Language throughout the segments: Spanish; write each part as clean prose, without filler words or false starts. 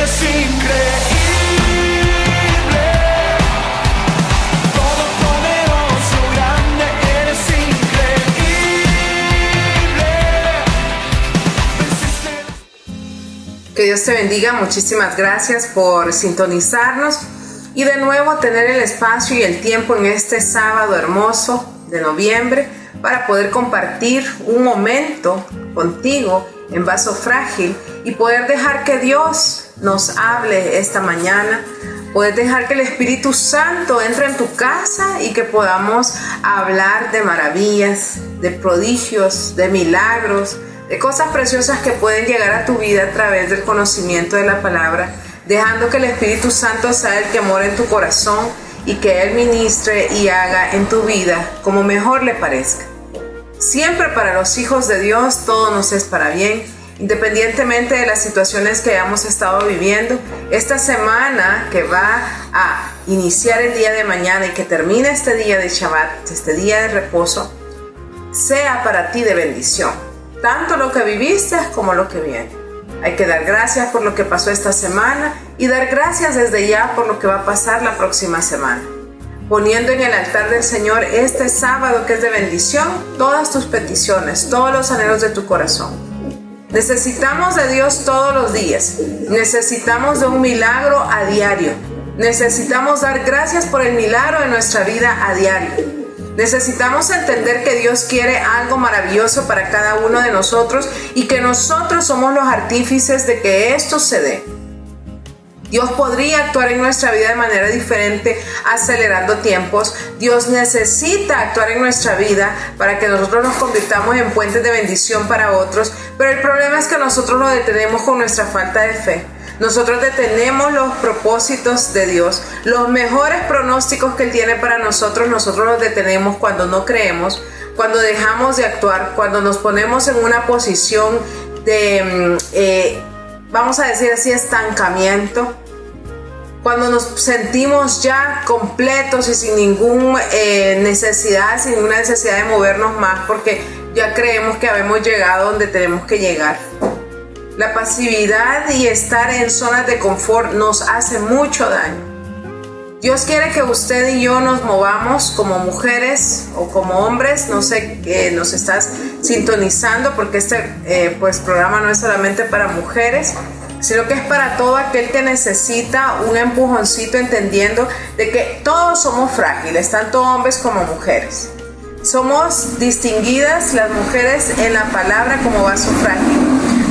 eres increíble. Todopoderoso, grande, eres increíble. Que Dios te bendiga, muchísimas gracias por sintonizarnos y de nuevo tener el espacio y el tiempo en este sábado hermoso de noviembre para poder compartir un momento contigo en Vaso Frágil y poder dejar que Dios nos hable esta mañana, poder dejar que el Espíritu Santo entre en tu casa y que podamos hablar de maravillas, de prodigios, de milagros, de cosas preciosas que pueden llegar a tu vida a través del conocimiento de la palabra, dejando que el Espíritu Santo sea el que mora en tu corazón y que Él ministre y haga en tu vida como mejor le parezca. Siempre para los hijos de Dios todo nos es para bien, independientemente de las situaciones que hayamos estado viviendo. Esta semana que va a iniciar el día de mañana y que termine este día de Shabbat, este día de reposo, sea para ti de bendición, tanto lo que viviste como lo que viene. Hay que dar gracias por lo que pasó esta semana y dar gracias desde ya por lo que va a pasar la próxima semana, poniendo en el altar del Señor este sábado que es de bendición todas tus peticiones, todos los anhelos de tu corazón. Necesitamos de Dios todos los días, necesitamos de un milagro a diario, necesitamos dar gracias por el milagro de nuestra vida a diario. Necesitamos entender que Dios quiere algo maravilloso para cada uno de nosotros y que nosotros somos los artífices de que esto se dé. Dios podría actuar en nuestra vida de manera diferente, acelerando tiempos. Dios necesita actuar en nuestra vida para que nosotros nos convirtamos en puentes de bendición para otros, pero el problema es que nosotros lo detenemos con nuestra falta de fe. Nosotros detenemos los propósitos de Dios, los mejores pronósticos que Él tiene para nosotros los detenemos cuando no creemos, cuando dejamos de actuar, cuando nos ponemos en una posición de, vamos a decir así, estancamiento, cuando nos sentimos ya completos y sin ninguna necesidad de movernos más, porque ya creemos que habemos llegado donde tenemos que llegar. La pasividad y estar en zonas de confort nos hace mucho daño. Dios quiere que usted y yo nos movamos como mujeres o como hombres. No sé que nos estás sintonizando porque este programa no es solamente para mujeres, sino que es para todo aquel que necesita un empujoncito, entendiendo de que todos somos frágiles, tanto hombres como mujeres. Somos distinguidas las mujeres en la palabra como vaso frágil.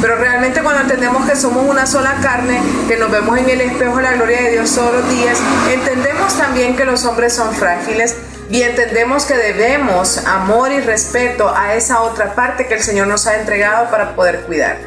Pero realmente cuando entendemos que somos una sola carne, que nos vemos en el espejo de la gloria de Dios todos los días, entendemos también que los hombres son frágiles y entendemos que debemos amor y respeto a esa otra parte que el Señor nos ha entregado para poder cuidar.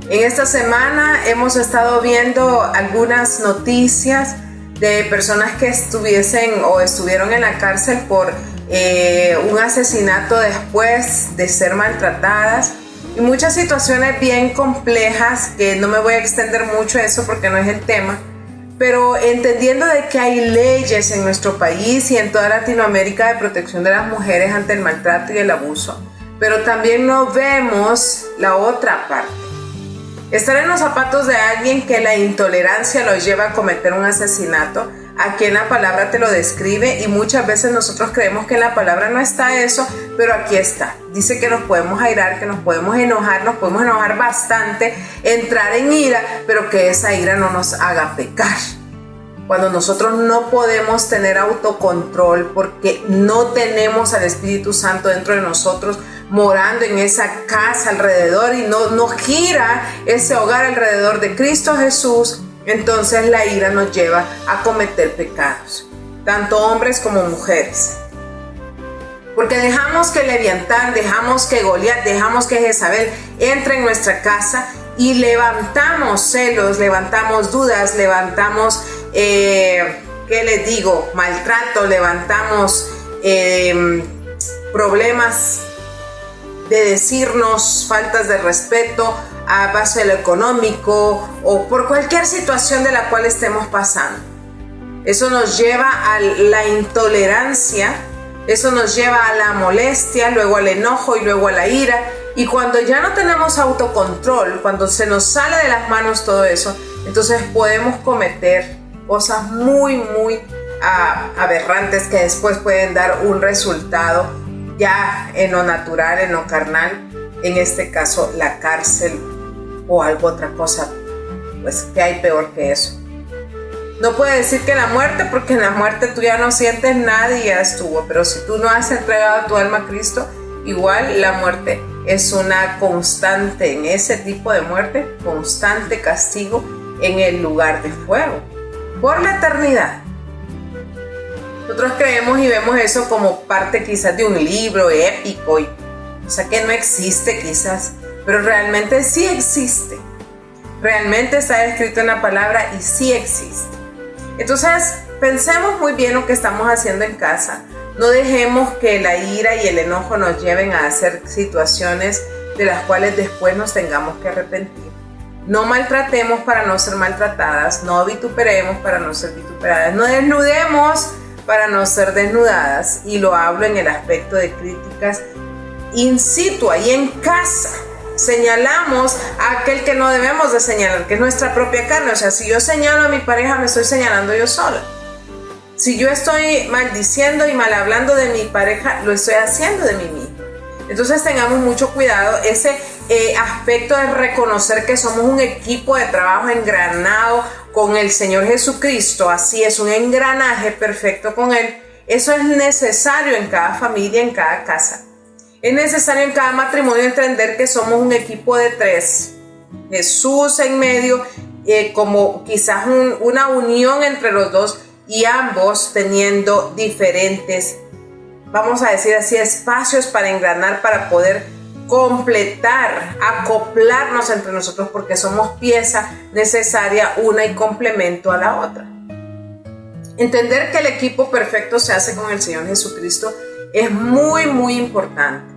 En esta semana hemos estado viendo algunas noticias de personas que estuvieron en la cárcel por un asesinato después de ser maltratadas. Y muchas situaciones bien complejas que no me voy a extender mucho a eso porque no es el tema, pero entendiendo de que hay leyes en nuestro país y en toda Latinoamérica de protección de las mujeres ante el maltrato y el abuso, pero también no vemos la otra parte. Estar en los zapatos de alguien que la intolerancia lo lleva a cometer un asesinato. Aquí en la palabra te lo describe y muchas veces nosotros creemos que en la palabra no está eso, pero aquí está. Dice que nos podemos airar, que nos podemos enojar bastante, entrar en ira, pero que esa ira no nos haga pecar. Cuando nosotros no podemos tener autocontrol porque no tenemos al Espíritu Santo dentro de nosotros, morando en esa casa alrededor y no gira ese hogar alrededor de Cristo Jesús, entonces la ira nos lleva a cometer pecados, tanto hombres como mujeres. Porque dejamos que Leviatán, dejamos que Goliat, dejamos que Jezabel entre en nuestra casa y levantamos celos, levantamos dudas, levantamos, maltrato, levantamos problemas de decirnos faltas de respeto a base de lo económico o por cualquier situación de la cual estemos pasando. Eso nos lleva a la intolerancia, eso nos lleva a la molestia, luego al enojo y luego a la ira, Y cuando ya no tenemos autocontrol, cuando se nos sale de las manos todo eso, entonces podemos cometer cosas muy aberrantes que después pueden dar un resultado ya en lo natural, en lo carnal, en este caso la cárcel o algo otra cosa, pues que hay peor que eso. No puede decir que la muerte, porque en la muerte tú ya no sientes nada y ya estuvo, pero si tú no has entregado tu alma a Cristo, igual la muerte es una constante, en ese tipo de muerte, constante castigo en el lugar de fuego, por la eternidad. Nosotros creemos y vemos eso como parte quizás de un libro épico, o sea que no existe quizás, pero realmente sí existe. Realmente está escrito en la palabra y sí existe. Entonces, pensemos muy bien lo que estamos haciendo en casa. No dejemos que la ira y el enojo nos lleven a hacer situaciones de las cuales después nos tengamos que arrepentir. No maltratemos para no ser maltratadas, no vituperemos para no ser vituperadas, no desnudemos para no ser desnudadas, y lo hablo en el aspecto de críticas in situ, ahí en casa. Señalamos a aquel que no debemos de señalar, que es nuestra propia carne. O sea, si yo señalo a mi pareja, me estoy señalando yo sola. Si yo estoy maldiciendo y mal hablando de mi pareja, lo estoy haciendo de mí mismo. Entonces tengamos mucho cuidado, ese aspecto de reconocer que somos un equipo de trabajo engranado con el Señor Jesucristo, así es, un engranaje perfecto con Él. Eso es necesario en cada familia, en cada casa. Es necesario en cada matrimonio entender que somos un equipo de tres. Jesús en medio, como quizás una unión entre los dos, y ambos teniendo diferentes, vamos a decir así, espacios para engranar, para poder completar, acoplarnos entre nosotros, porque somos pieza necesaria una y complemento a la otra. Entender que el equipo perfecto se hace con el Señor Jesucristo es muy importante.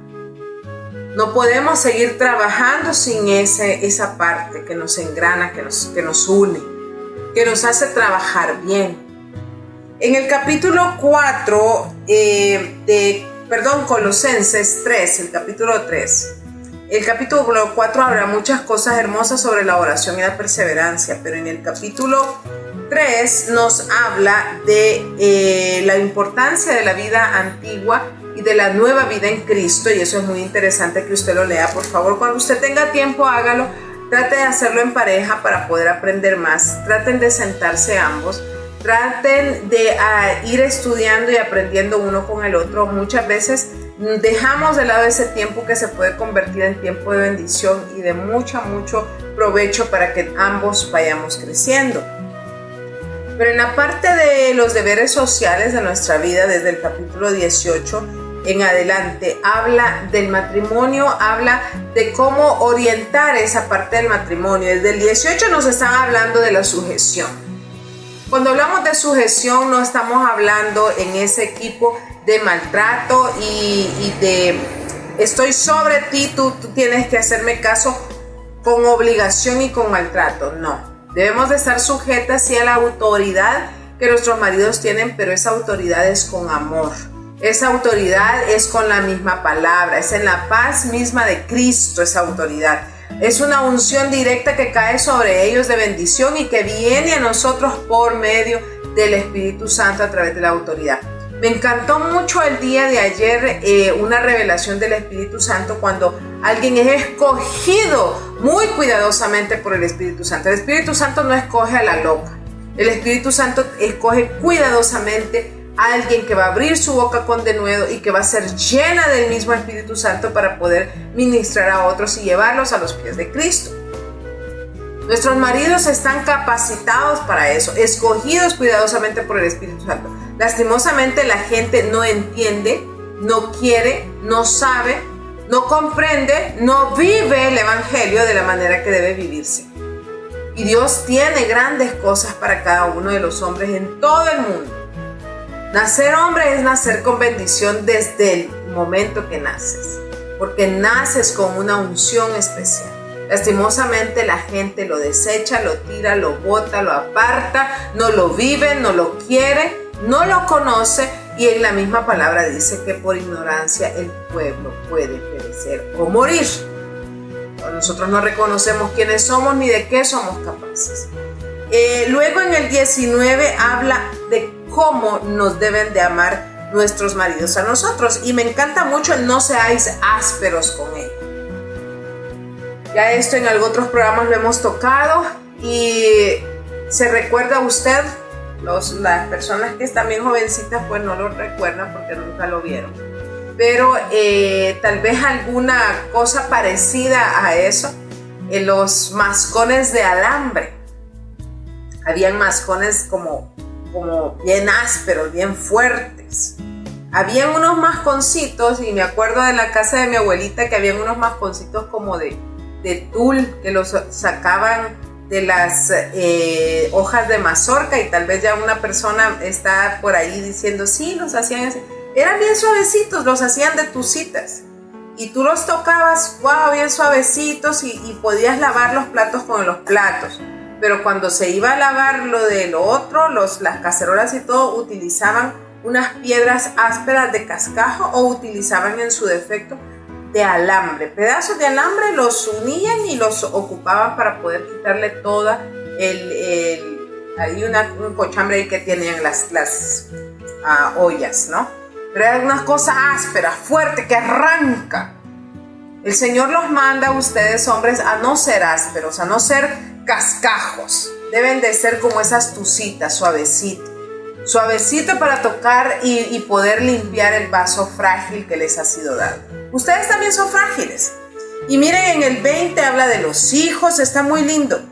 No podemos seguir trabajando sin esa parte que nos engrana, que nos une, que nos hace trabajar bien. En el capítulo 4 Colosenses 3, el capítulo 3. El capítulo 4 habla muchas cosas hermosas sobre la oración y la perseverancia, pero en el capítulo 3 nos habla de la importancia de la vida antigua y de la nueva vida en Cristo, y eso es muy interesante que usted lo lea. Por favor, cuando usted tenga tiempo, hágalo. Trate de hacerlo en pareja para poder aprender más. Traten de sentarse ambos. Traten de ir estudiando y aprendiendo uno con el otro. Muchas veces dejamos de lado ese tiempo que se puede convertir en tiempo de bendición y de mucho provecho para que ambos vayamos creciendo. Pero en la parte de los deberes sociales de nuestra vida, desde el capítulo 18 en adelante, habla del matrimonio, habla de cómo orientar esa parte del matrimonio. Desde el 18 nos están hablando de la sujeción. Cuando hablamos de sujeción, no estamos hablando en ese equipo de maltrato y de estoy sobre ti, tú tienes que hacerme caso con obligación y con maltrato. No, debemos de estar sujetas sí a la autoridad que nuestros maridos tienen, pero esa autoridad es con amor. Esa autoridad es con la misma palabra, es en la paz misma de Cristo esa autoridad. Es una unción directa que cae sobre ellos de bendición y que viene a nosotros por medio del Espíritu Santo a través de la autoridad. Me encantó mucho el día de ayer una revelación del Espíritu Santo cuando alguien es escogido muy cuidadosamente por el Espíritu Santo. El Espíritu Santo no escoge a la loca. El Espíritu Santo escoge cuidadosamente a alguien que va a abrir su boca con denuedo y que va a ser llena del mismo Espíritu Santo para poder ministrar a otros y llevarlos a los pies de Cristo. Nuestros maridos están capacitados para eso, escogidos cuidadosamente por el Espíritu Santo. Lastimosamente la gente no entiende, no quiere, no sabe, no comprende, no vive el Evangelio de la manera que debe vivirse. Y Dios tiene grandes cosas para cada uno de los hombres en todo el mundo. Nacer hombre es nacer con bendición desde el momento que naces, porque naces con una unción especial. Lastimosamente la gente lo desecha, lo tira, lo bota, lo aparta, no lo vive, no lo quiere, no lo conoce, y en la misma palabra dice que por ignorancia el pueblo puede perecer o morir. Nosotros no reconocemos quiénes somos ni de qué somos capaces. Luego en el 19 habla de cómo nos deben de amar nuestros maridos a nosotros. Y me encanta mucho el no seáis ásperos con él. Ya esto en otros programas lo hemos tocado. Y se recuerda usted, las personas que están bien jovencitas pues no lo recuerdan porque nunca lo vieron. Pero tal vez alguna cosa parecida a eso, en los mascones de alambre. Habían mascones como bien ásperos, bien fuertes. Habían unos masconcitos, y me acuerdo de la casa de mi abuelita que habían unos masconcitos como de tul, que los sacaban de las hojas de mazorca, y tal vez ya una persona está por ahí diciendo, sí, los hacían así. Eran bien suavecitos, los hacían de tusitas. Y tú los tocabas, wow, bien suavecitos, y podías lavar los platos con los platos. Pero cuando se iba a lavar lo de lo otro, las cacerolas y todo, utilizaban unas piedras ásperas de cascajo o utilizaban en su defecto de alambre. Pedazos de alambre los unían y los ocupaban para poder quitarle toda hay un cochambre ahí que tenían las ollas, ¿no? Pero era una cosa áspera, fuerte, que arranca. El Señor los manda a ustedes, hombres, a no ser ásperos, a no ser cascajos. Deben de ser como esas tusitas, suavecito para tocar y poder limpiar el vaso frágil que les ha sido dado. Ustedes también son frágiles. Y miren, en el 20 habla de los hijos, está muy lindo.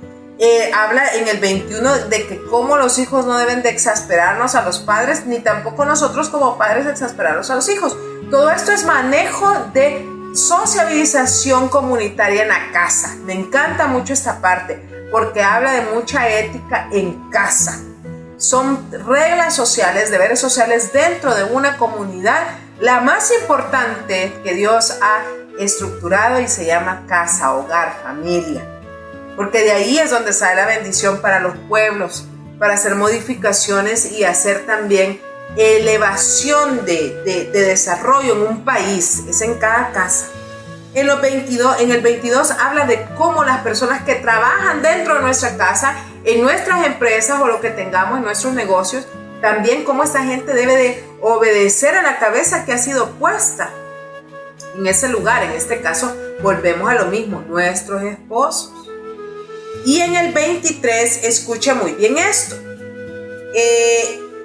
Habla en el 21 de que cómo los hijos no deben de exasperarnos a los padres, ni tampoco nosotros como padres exasperarnos a los hijos. Todo esto es manejo de sociabilización comunitaria en la casa. Me encanta mucho esta parte porque habla de mucha ética en casa. Son reglas sociales, deberes sociales dentro de una comunidad, la más importante que Dios ha estructurado, y se llama casa, hogar, familia. Porque de ahí es donde sale la bendición para los pueblos, para hacer modificaciones y hacer también elevación de desarrollo en un país. Es en cada casa. En el 22 habla de cómo las personas que trabajan dentro de nuestra casa, en nuestras empresas o lo que tengamos en nuestros negocios, también cómo esta gente debe de obedecer a la cabeza que ha sido puesta en ese lugar. En este caso, volvemos a lo mismo, nuestros esposos. Y en el 23, escucha muy bien esto.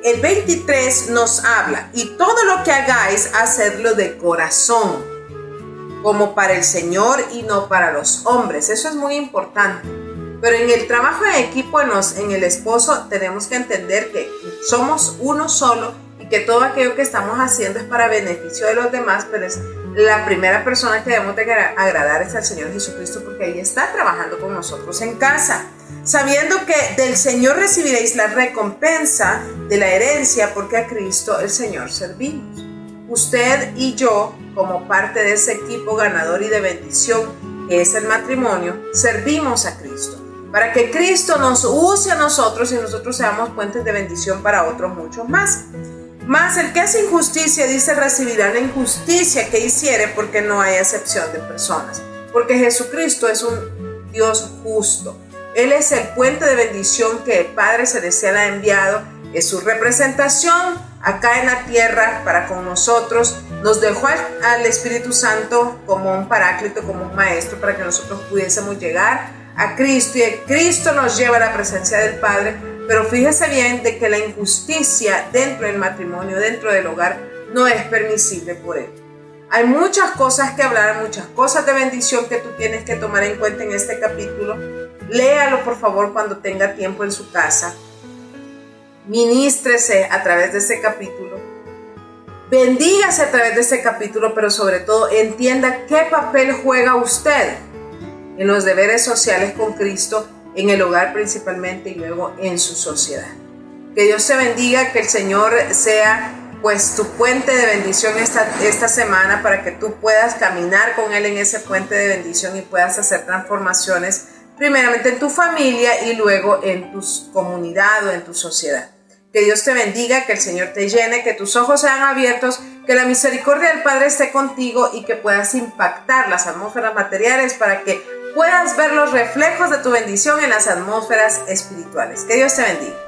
El 23 nos habla, y todo lo que hagáis, hacedlo de corazón, como para el Señor y no para los hombres. Eso es muy importante. Pero en el trabajo en equipo, en el esposo, tenemos que entender que somos uno solo y que todo aquello que estamos haciendo es para beneficio de los demás, pero es la primera persona que debemos de agradar es al Señor Jesucristo, porque ahí está trabajando con nosotros en casa, sabiendo que del Señor recibiréis la recompensa de la herencia, porque a Cristo el Señor servimos. Usted y yo, como parte de ese equipo ganador y de bendición que es el matrimonio, servimos a Cristo, para que Cristo nos use a nosotros y nosotros seamos puentes de bendición para otros muchos más. Mas el que hace injusticia, dice, recibirá la injusticia que hiciere, porque no hay excepción de personas. Porque Jesucristo es un Dios justo. Él es el puente de bendición que el Padre Celestial ha enviado. Es su representación acá en la tierra para con nosotros. Nos dejó al Espíritu Santo como un paráclito, como un maestro, para que nosotros pudiésemos llegar a Cristo. Y Cristo nos lleva a la presencia del Padre. Pero fíjese bien de que la injusticia dentro del matrimonio, dentro del hogar, no es permisible por Él. Hay muchas cosas que hablar, muchas cosas de bendición que tú tienes que tomar en cuenta en este capítulo. Léalo, por favor, cuando tenga tiempo en su casa. Ministrese a través de este capítulo. Bendígase a través de este capítulo, pero sobre todo entienda qué papel juega usted en los deberes sociales con Cristo, en el hogar principalmente y luego en su sociedad. Que Dios te bendiga, que el Señor sea pues tu puente de bendición esta semana, para que tú puedas caminar con Él en ese puente de bendición y puedas hacer transformaciones primeramente en tu familia y luego en tu comunidad o en tu sociedad. Que Dios te bendiga, que el Señor te llene, que tus ojos sean abiertos, que la misericordia del Padre esté contigo y que puedas impactar las atmósferas materiales para que puedas ver los reflejos de tu bendición en las atmósferas espirituales. Que Dios te bendiga.